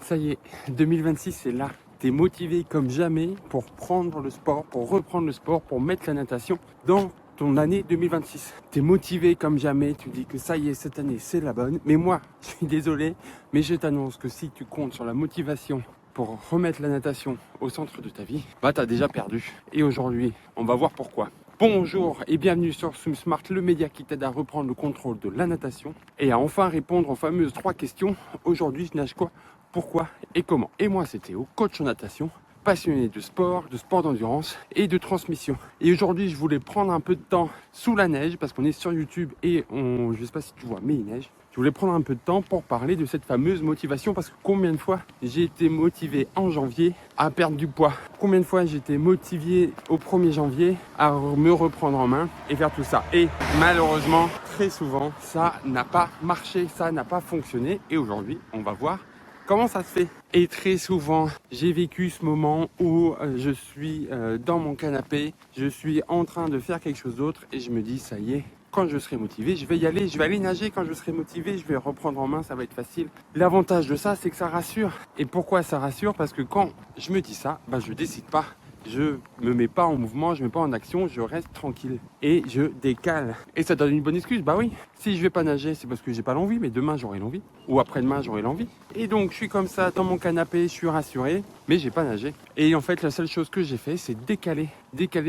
Ça y est, 2026 c'est là. T'es motivé comme jamais pour prendre le sport, pour reprendre le sport, pour mettre la natation dans ton année 2026. T'es motivé comme jamais, tu dis que ça y est, cette année c'est la bonne. Mais moi, je suis désolé, mais je t'annonce que si tu comptes sur la motivation pour remettre la natation au centre de ta vie, bah t'as déjà perdu. Et aujourd'hui, on va voir pourquoi. Bonjour et bienvenue sur SwimSmart, le média qui t'aide à reprendre le contrôle de la natation et à enfin répondre aux fameuses 3 questions. Aujourd'hui, je nage quoi, pourquoi et comment. Et moi, c'est Théo, coach en natation, passionné de sport d'endurance et de transmission. Et aujourd'hui, je voulais prendre un peu de temps sous la neige parce qu'on est sur YouTube et je sais pas si tu vois, mais il neige. Je voulais prendre un peu de temps pour parler de cette fameuse motivation parce que combien de fois j'ai été motivé en janvier à perdre du poids, combien de fois j'ai été motivé au 1er janvier à me reprendre en main et faire tout ça. Et malheureusement, très souvent, ça n'a pas marché, ça n'a pas fonctionné. Et aujourd'hui, on va voir comment ça se fait. Et très souvent, j'ai vécu ce moment où je suis dans mon canapé, je suis en train de faire quelque chose d'autre et je me dis, ça y est, quand je serai motivé, je vais y aller, je vais aller nager quand je serai motivé, je vais reprendre en main, ça va être facile. L'avantage de ça, c'est que ça rassure. Et pourquoi ça rassure? Parce que quand je me dis ça, je décide pas. Je me mets pas en mouvement, je me mets pas en action, je reste tranquille et je décale. Et ça donne une bonne excuse. Bah oui, si je vais pas nager, c'est parce que j'ai pas l'envie, mais demain j'aurai l'envie. Ou après-demain j'aurai l'envie. Et donc je suis comme ça dans mon canapé, je suis rassuré, mais j'ai pas nagé. Et en fait, la seule chose que j'ai fait, c'est décaler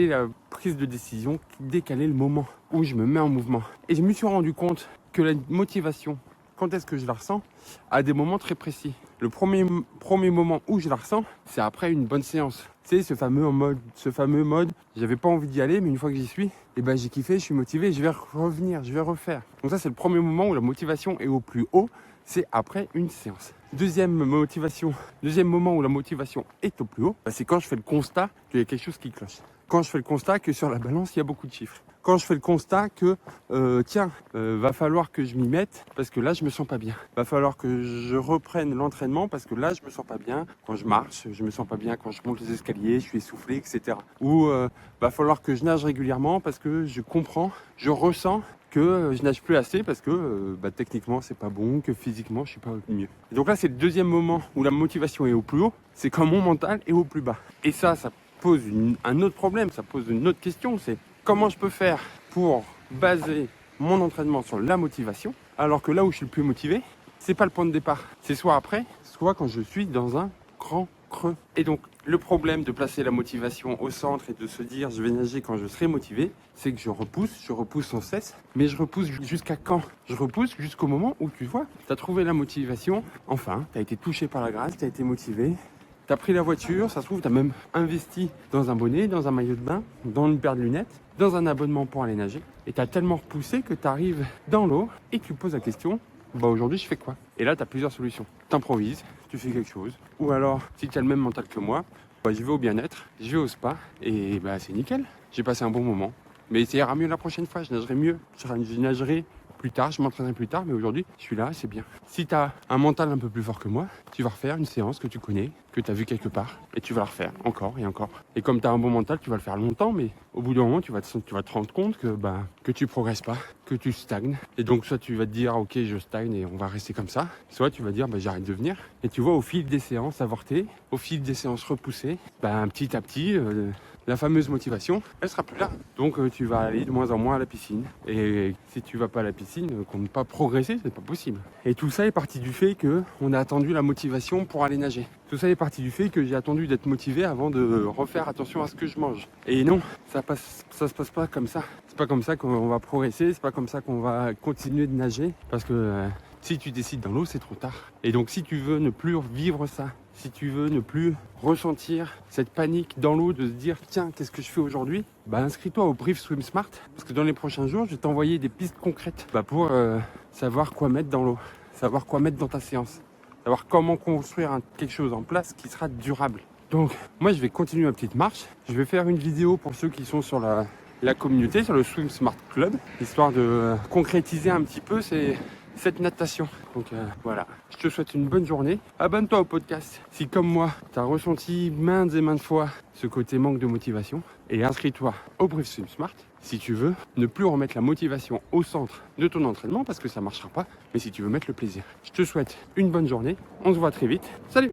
la prise de décision, décaler le moment où je me mets en mouvement. Et je me suis rendu compte que la motivation, quand est-ce que je la ressens? À des moments très précis. Le premier moment où je la ressens, c'est après une bonne séance. C'est ce fameux mode, j'avais pas envie d'y aller, mais une fois que j'y suis, j'ai kiffé, je suis motivé, je vais revenir, je vais refaire. Donc ça, c'est le premier moment où la motivation est au plus haut, c'est après une séance. Deuxième moment où la motivation est au plus haut, c'est quand je fais le constat qu'il y a quelque chose qui cloche. Quand je fais le constat que sur la balance, il y a beaucoup de chiffres. Quand je fais le constat que, va falloir que je m'y mette parce que là, je me sens pas bien. Va falloir que je reprenne l'entraînement parce que là, je me sens pas bien. Quand je marche, je me sens pas bien. Quand je monte les escaliers, je suis essoufflé, etc. Ou va falloir que je nage régulièrement parce que je comprends, je ressens que je nage plus assez parce que techniquement c'est pas bon, que physiquement je suis pas au mieux. Et donc là, c'est le deuxième moment où la motivation est au plus haut, c'est quand mon mental est au plus bas. Et ça pose un autre problème, ça pose une autre question, c'est comment je peux faire pour baser mon entraînement sur la motivation, alors que là où je suis le plus motivé, c'est pas le point de départ. C'est soit après, soit quand je suis dans un grand creux. Et donc, le problème de placer la motivation au centre et de se dire je vais nager quand je serai motivé, c'est que je repousse sans cesse. Mais je repousse jusqu'à quand? Je repousse jusqu'au moment où tu vois, tu as trouvé la motivation, enfin, tu as été touché par la grâce, tu as été motivé. Tu as pris la voiture, ça se trouve, tu as même investi dans un bonnet, dans un maillot de bain, dans une paire de lunettes, dans un abonnement pour aller nager. Et tu as tellement repoussé que tu arrives dans l'eau et tu poses la question, aujourd'hui je fais quoi? Et là, tu as plusieurs solutions. Tu improvises, tu fais quelque chose. Ou alors, si tu as le même mental que moi, je vais au bien-être, je vais au spa et c'est nickel. J'ai passé un bon moment. Mais ça ira mieux la prochaine fois, je nagerai mieux. Je nagerai plus tard, je m'entraînerai plus tard, mais aujourd'hui, je suis là, c'est bien. Si tu as un mental un peu plus fort que moi, tu vas refaire une séance que tu connais, que tu as vue quelque part, et tu vas la refaire encore et encore. Et comme tu as un bon mental, tu vas le faire longtemps, mais au bout d'un moment, tu vas te rendre compte que tu progresses pas, que tu stagnes. Et donc, soit tu vas te dire, ok, je stagne et on va rester comme ça, soit tu vas dire, j'arrête de venir. Et tu vois, au fil des séances avortées, au fil des séances repoussées, petit à petit, la fameuse motivation, elle sera plus là. Donc tu vas aller de moins en moins à la piscine. Et si tu vas pas à la piscine, compte pas progresser, c'est pas possible. Et tout ça est parti du fait que on a attendu la motivation pour aller nager. Tout ça est parti du fait que j'ai attendu d'être motivé avant de refaire attention à ce que je mange. Et non, ça se passe pas comme ça. C'est pas comme ça qu'on va progresser, c'est pas comme ça qu'on va continuer de nager. Parce que si tu décides dans l'eau, c'est trop tard. Et donc si tu veux ne plus vivre ça, si tu veux ne plus ressentir cette panique dans l'eau de se dire tiens, qu'est-ce que je fais aujourd'hui, inscris-toi au brief SwimSmart parce que dans les prochains jours, je vais t'envoyer des pistes concrètes pour savoir quoi mettre dans l'eau, savoir quoi mettre dans ta séance, savoir comment construire quelque chose en place qui sera durable. Donc moi, je vais continuer ma petite marche. Je vais faire une vidéo pour ceux qui sont sur la communauté, sur le SwimSmart Club, histoire de concrétiser un petit peu cette natation. Donc voilà, je te souhaite une bonne journée. Abonne-toi au podcast si comme moi, tu as ressenti maintes et maintes fois ce côté manque de motivation. Et inscris-toi au brief SwimSmart si tu veux ne plus remettre la motivation au centre de ton entraînement parce que ça ne marchera pas, mais si tu veux mettre le plaisir. Je te souhaite une bonne journée, on se voit très vite. Salut!